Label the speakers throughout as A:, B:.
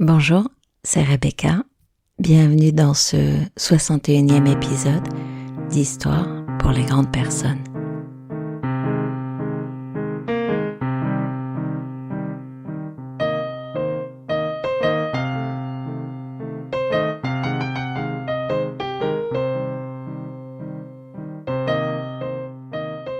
A: Bonjour, c'est Rebecca. Bienvenue dans ce 61e épisode d'Histoire pour les grandes personnes.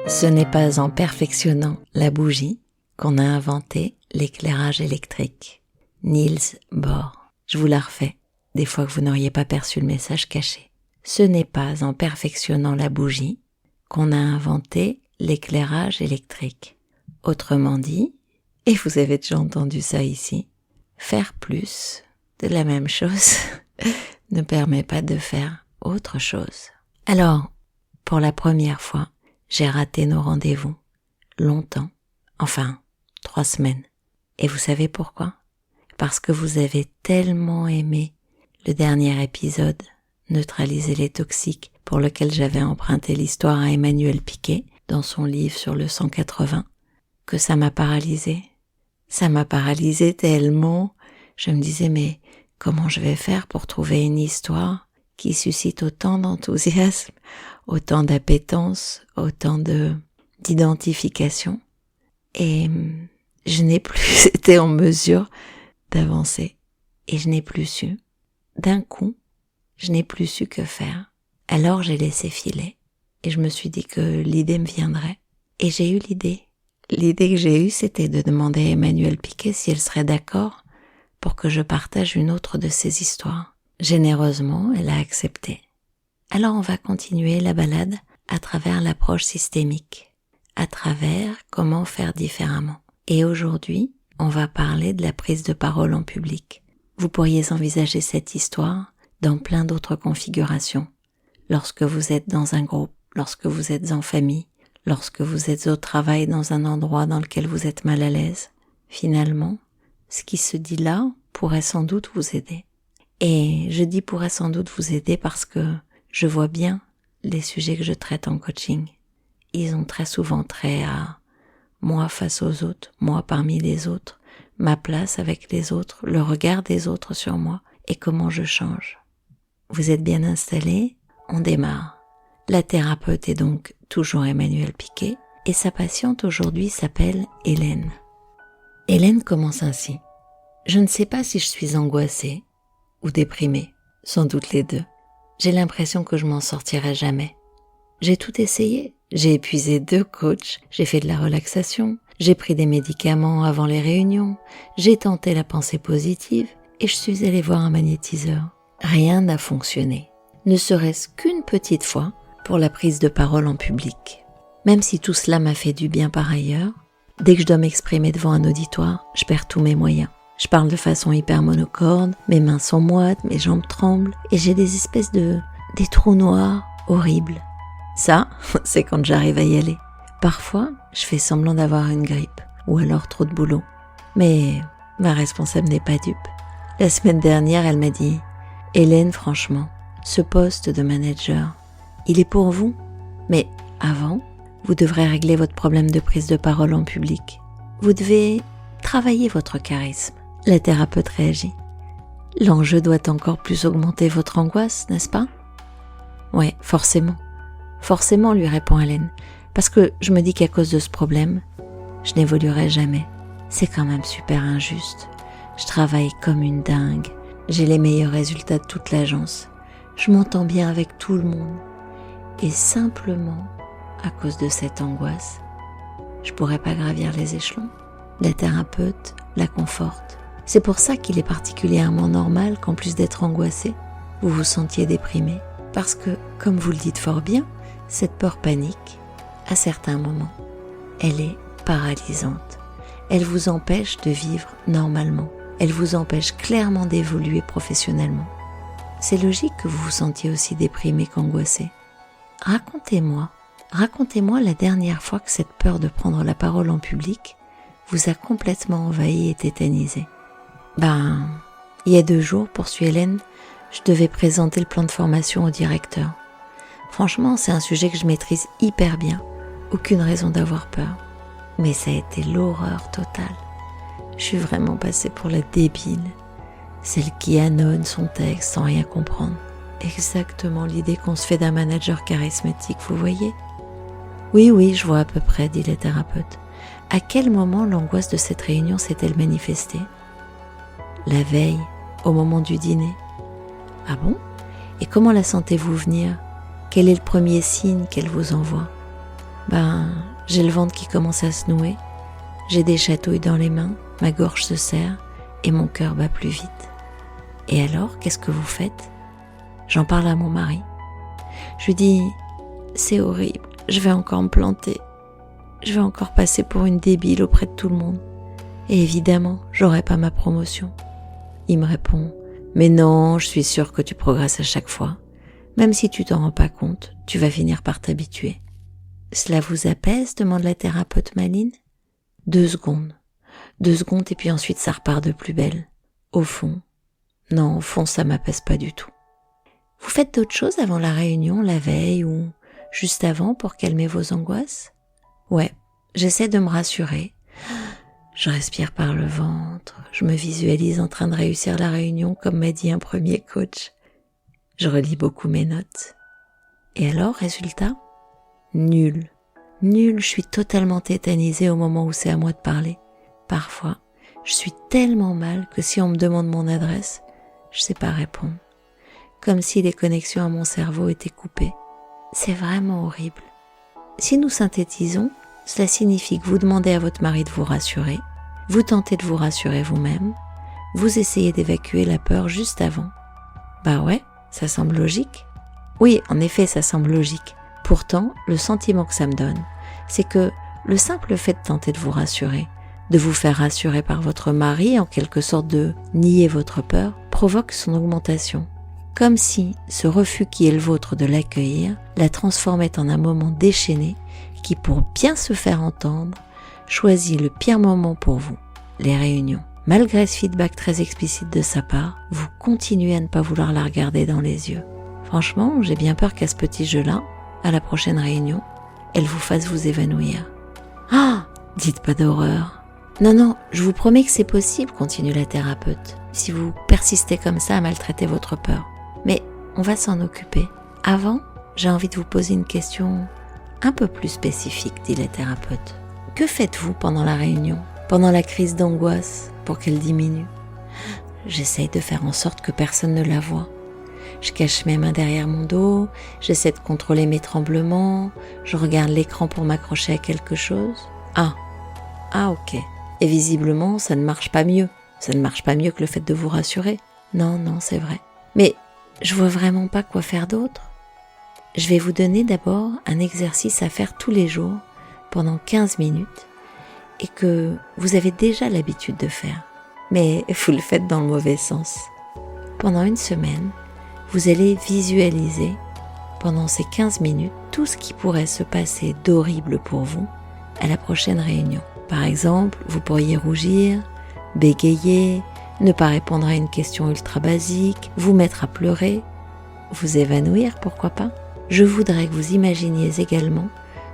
A: Ce n'est pas en perfectionnant la bougie qu'on a inventé l'éclairage électrique. Niels Bohr. Je vous la refais, des fois que vous n'auriez pas perçu le message caché. Ce n'est pas en perfectionnant la bougie qu'on a inventé l'éclairage électrique. Autrement dit, et vous avez déjà entendu ça ici, faire plus de la même chose ne permet pas de faire autre chose. Alors, pour la première fois, j'ai raté nos rendez-vous. Longtemps. Enfin, 3 semaines. Et vous savez pourquoi ? Parce que vous avez tellement aimé le dernier épisode, Neutraliser les toxiques, pour lequel j'avais emprunté l'histoire à Emmanuel Piquet dans son livre sur le 180, que ça m'a paralysée. Ça m'a paralysée tellement, je me disais mais comment je vais faire pour trouver une histoire qui suscite autant d'enthousiasme, autant d'appétence, autant d'identification. Et je n'ai plus été en mesure d'avancer. Et je n'ai plus su. D'un coup, je n'ai plus su que faire. Alors j'ai laissé filer. Et je me suis dit que l'idée me viendrait. Et j'ai eu l'idée. L'idée que j'ai eue, c'était de demander à Emmanuel Piquet si elle serait d'accord pour que je partage une autre de ses histoires. Généreusement, elle a accepté. Alors on va continuer la balade à travers l'approche systémique, à travers comment faire différemment. Et aujourd'hui, on va parler de la prise de parole en public. Vous pourriez envisager cette histoire dans plein d'autres configurations. Lorsque vous êtes dans un groupe, lorsque vous êtes en famille, lorsque vous êtes au travail dans un endroit dans lequel vous êtes mal à l'aise. Finalement, ce qui se dit là pourrait sans doute vous aider. Et je dis pourrait sans doute vous aider parce que je vois bien les sujets que je traite en coaching. Ils ont très souvent trait à moi face aux autres, moi parmi les autres, ma place avec les autres, le regard des autres sur moi et comment je change. Vous êtes bien installés ? On démarre. La thérapeute est donc toujours Emmanuel Piquet et sa patiente aujourd'hui s'appelle Hélène. Hélène commence ainsi. Je ne sais pas si je suis angoissée ou déprimée, sans doute les deux. J'ai l'impression que je m'en sortirai jamais. J'ai tout essayé. J'ai épuisé 2 coachs, j'ai fait de la relaxation, j'ai pris des médicaments avant les réunions, j'ai tenté la pensée positive et je suis allée voir un magnétiseur. Rien n'a fonctionné, ne serait-ce qu'une petite fois pour la prise de parole en public. Même si tout cela m'a fait du bien par ailleurs, dès que je dois m'exprimer devant un auditoire, je perds tous mes moyens. Je parle de façon hyper monocorde, mes mains sont moites, mes jambes tremblent et j'ai des espèces des trous noirs horribles. Ça, c'est quand j'arrive à y aller. Parfois, je fais semblant d'avoir une grippe, ou alors trop de boulot. Mais ma responsable n'est pas dupe. La semaine dernière, elle m'a dit « Hélène, franchement, ce poste de manager, il est pour vous. Mais avant, vous devrez régler votre problème de prise de parole en public. Vous devez travailler votre charisme. » La thérapeute réagit. « L'enjeu doit encore plus augmenter votre angoisse, n'est-ce pas ?»« Ouais, forcément. » Forcément, lui répond Hélène, parce que je me dis qu'à cause de ce problème, je n'évoluerai jamais. C'est quand même super injuste. Je travaille comme une dingue. J'ai les meilleurs résultats de toute l'agence. Je m'entends bien avec tout le monde. Et simplement, à cause de cette angoisse, je pourrais pas gravir les échelons. La thérapeute la conforte. C'est pour ça qu'il est particulièrement normal qu'en plus d'être angoissé, vous vous sentiez déprimé. Parce que, comme vous le dites fort bien, cette peur panique, à certains moments, elle est paralysante. Elle vous empêche de vivre normalement. Elle vous empêche clairement d'évoluer professionnellement. C'est logique que vous vous sentiez aussi déprimé qu'angoissé. Racontez-moi la dernière fois que cette peur de prendre la parole en public vous a complètement envahi et tétanisé. Il y a 2 jours, poursuit Hélène, je devais présenter le plan de formation au directeur. Franchement, c'est un sujet que je maîtrise hyper bien. Aucune raison d'avoir peur. Mais ça a été l'horreur totale. Je suis vraiment passée pour la débile. celle qui annonce son texte sans rien comprendre. Exactement l'idée qu'on se fait d'un manager charismatique, vous voyez ? Oui, je vois à peu près, dit le thérapeute. À quel moment l'angoisse de cette réunion s'est-elle manifestée ? La veille, au moment du dîner. Ah bon ? Et comment la sentez-vous venir ? Quel est le premier signe qu'elle vous envoie ? J'ai le ventre qui commence à se nouer, j'ai des chatouilles dans les mains, ma gorge se serre et mon cœur bat plus vite. Et alors, qu'est-ce que vous faites ? J'en parle à mon mari. Je lui dis, c'est horrible, je vais encore me planter. Je vais encore passer pour une débile auprès de tout le monde. Et évidemment, j'aurai pas ma promotion. Il me répond, mais non, je suis sûre que tu progresses à chaque fois. Même si tu t'en rends pas compte, tu vas finir par t'habituer. Cela vous apaise ? Demande la thérapeute Maline. 2 secondes. 2 secondes et puis ensuite ça repart de plus belle. Au fond, ça m'apaise pas du tout. Vous faites d'autres choses avant la réunion, la veille ou juste avant pour calmer vos angoisses ? Ouais, j'essaie de me rassurer. Je respire par le ventre, je me visualise en train de réussir la réunion comme m'a dit un premier coach. Je relis beaucoup mes notes. Et alors, résultat ? Nul, je suis totalement tétanisée au moment où c'est à moi de parler. Parfois, je suis tellement mal que si on me demande mon adresse, je sais pas répondre. Comme si les connexions à mon cerveau étaient coupées. C'est vraiment horrible. Si nous synthétisons, cela signifie que vous demandez à votre mari de vous rassurer, vous tentez de vous rassurer vous-même, vous essayez d'évacuer la peur juste avant. Ouais, ça semble logique. Oui, en effet, ça semble logique. Pourtant, le sentiment que ça me donne, c'est que le simple fait de tenter de vous rassurer, de vous faire rassurer par votre mari, en quelque sorte de nier votre peur, provoque son augmentation. Comme si ce refus qui est le vôtre de l'accueillir la transformait en un moment déchaîné qui, pour bien se faire entendre, choisit le pire moment pour vous, les réunions. Malgré ce feedback très explicite de sa part, vous continuez à ne pas vouloir la regarder dans les yeux. Franchement, j'ai bien peur qu'à ce petit jeu-là, à la prochaine réunion, elle vous fasse vous évanouir. Ah, dites pas d'horreur. Non, je vous promets que c'est possible, continue la thérapeute, si vous persistez comme ça à maltraiter votre peur. Mais on va s'en occuper. Avant, j'ai envie de vous poser une question un peu plus spécifique, dit la thérapeute. Que faites-vous pendant la réunion, pendant la crise d'angoisse, pour qu'elle diminue ? J'essaye de faire en sorte que personne ne la voie. Je cache mes mains derrière mon dos, j'essaie de contrôler mes tremblements, je regarde l'écran pour m'accrocher à quelque chose. Ah, ok. Et visiblement, ça ne marche pas mieux. Ça ne marche pas mieux que le fait de vous rassurer. Non, c'est vrai. Mais je vois vraiment pas quoi faire d'autre. Je vais vous donner d'abord un exercice à faire tous les jours pendant 15 minutes et que vous avez déjà l'habitude de faire. Mais vous le faites dans le mauvais sens. Pendant 1 semaine, vous allez visualiser pendant ces 15 minutes tout ce qui pourrait se passer d'horrible pour vous à la prochaine réunion. Par exemple, vous pourriez rougir, bégayer, ne pas répondre à une question ultra basique, vous mettre à pleurer, vous évanouir, pourquoi pas ? Je voudrais que vous imaginiez également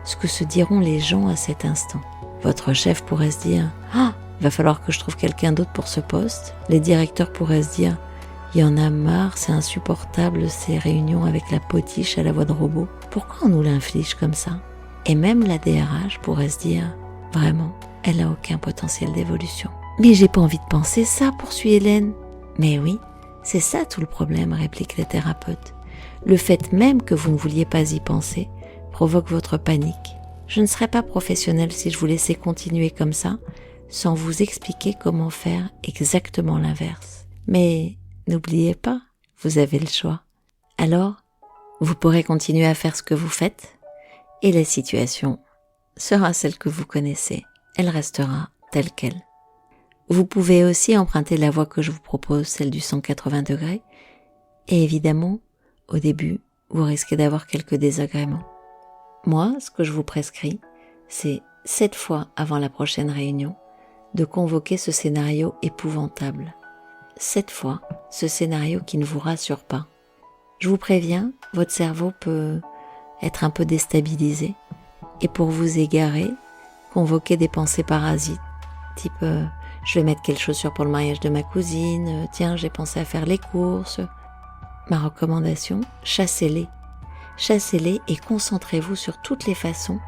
A: ce que se diront les gens à cet instant. Votre chef pourrait se dire « Ah, il va falloir que je trouve quelqu'un d'autre pour ce poste ». Les directeurs pourraient se dire « Il y en a marre, c'est insupportable ces réunions avec la potiche à la voix de robot. Pourquoi on nous l'inflige comme ça ?» Et même la DRH pourrait se dire « Vraiment, elle n'a aucun potentiel d'évolution. » « Mais j'ai pas envie de penser ça, poursuit Hélène. »« Mais oui, c'est ça tout le problème, réplique la thérapeute. Le fait même que vous ne vouliez pas y penser provoque votre panique. Je ne serais pas professionnelle si je vous laissais continuer comme ça, sans vous expliquer comment faire exactement l'inverse. Mais n'oubliez pas, vous avez le choix. Alors, vous pourrez continuer à faire ce que vous faites, et la situation sera celle que vous connaissez. Elle restera telle qu'elle. Vous pouvez aussi emprunter la voie que je vous propose, celle du 180 degrés, et évidemment, au début, vous risquez d'avoir quelques désagréments. Moi, ce que je vous prescris, c'est 7 fois avant la prochaine réunion, de convoquer ce scénario épouvantable. 7 fois, ce scénario qui ne vous rassure pas. Je vous préviens, votre cerveau peut être un peu déstabilisé, et pour vous égarer, convoquez des pensées parasites, type je vais mettre quelles chaussures pour le mariage de ma cousine, tiens, j'ai pensé à faire les courses. Ma recommandation, chassez-les. Chassez-les et concentrez-vous sur toutes les façons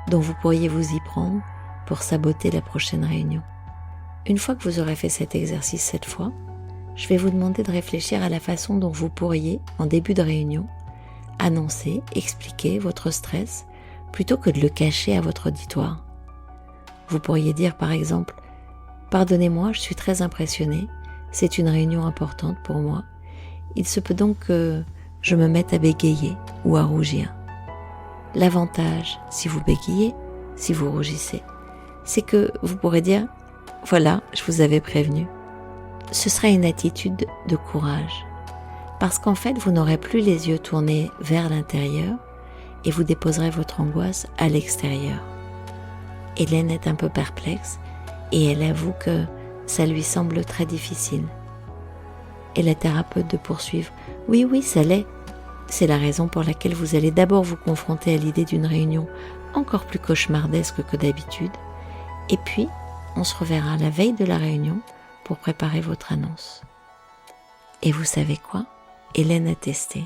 A: dont vous pourriez vous y prendre pour saboter la prochaine réunion. Une fois que vous aurez fait cet exercice cette fois, je vais vous demander de réfléchir à la façon dont vous pourriez, en début de réunion, annoncer, expliquer votre stress plutôt que de le cacher à votre auditoire. Vous pourriez dire par exemple « Pardonnez-moi, je suis très impressionnée, c'est une réunion importante pour moi. Il se peut donc que je me mette à bégayer ou à rougir. » L'avantage, si vous bégayez, si vous rougissez, c'est que vous pourrez dire « Voilà, je vous avais prévenu. » Ce sera une attitude de courage, parce qu'en fait, vous n'aurez plus les yeux tournés vers l'intérieur et vous déposerez votre angoisse à l'extérieur. Hélène est un peu perplexe et elle avoue que ça lui semble très difficile. Et la thérapeute de poursuivre « Oui, ça l'est. C'est la raison pour laquelle vous allez d'abord vous confronter à l'idée d'une réunion encore plus cauchemardesque que d'habitude, et puis on se reverra la veille de la réunion pour préparer votre annonce. » Et vous savez quoi ? Hélène a testé.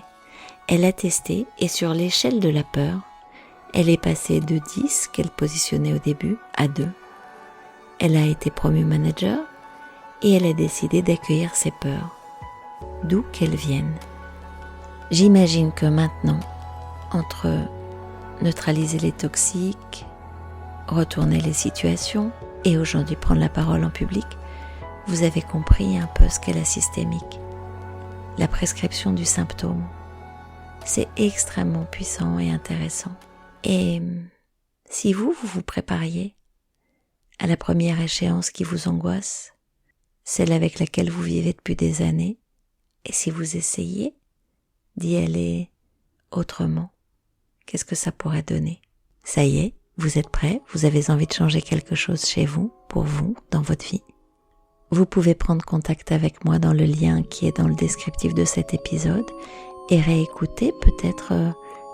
A: Elle a testé et sur l'échelle de la peur, elle est passée de 10 qu'elle positionnait au début à 2. Elle a été promue manager et elle a décidé d'accueillir ses peurs, d'où qu'elles viennent. J'imagine que maintenant, entre neutraliser les toxiques, retourner les situations et aujourd'hui prendre la parole en public, vous avez compris un peu ce qu'est la systémique. La prescription du symptôme. C'est extrêmement puissant et intéressant. Et si vous vous prépariez à la première échéance qui vous angoisse, celle avec laquelle vous vivez depuis des années, et si vous essayez d'y aller autrement, qu'est-ce que ça pourrait donner ? Ça y est, vous êtes prêts, vous avez envie de changer quelque chose chez vous, pour vous, dans votre vie. Vous pouvez prendre contact avec moi dans le lien qui est dans le descriptif de cet épisode et réécouter peut-être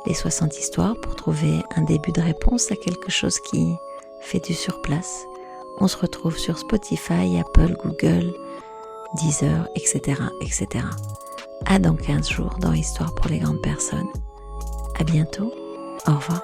A: les 60 histoires pour trouver un début de réponse à quelque chose qui fait du surplace. On se retrouve sur Spotify, Apple, Google, Deezer, etc., etc. À dans 15 jours dans Histoire pour les grandes personnes. À bientôt. Au revoir.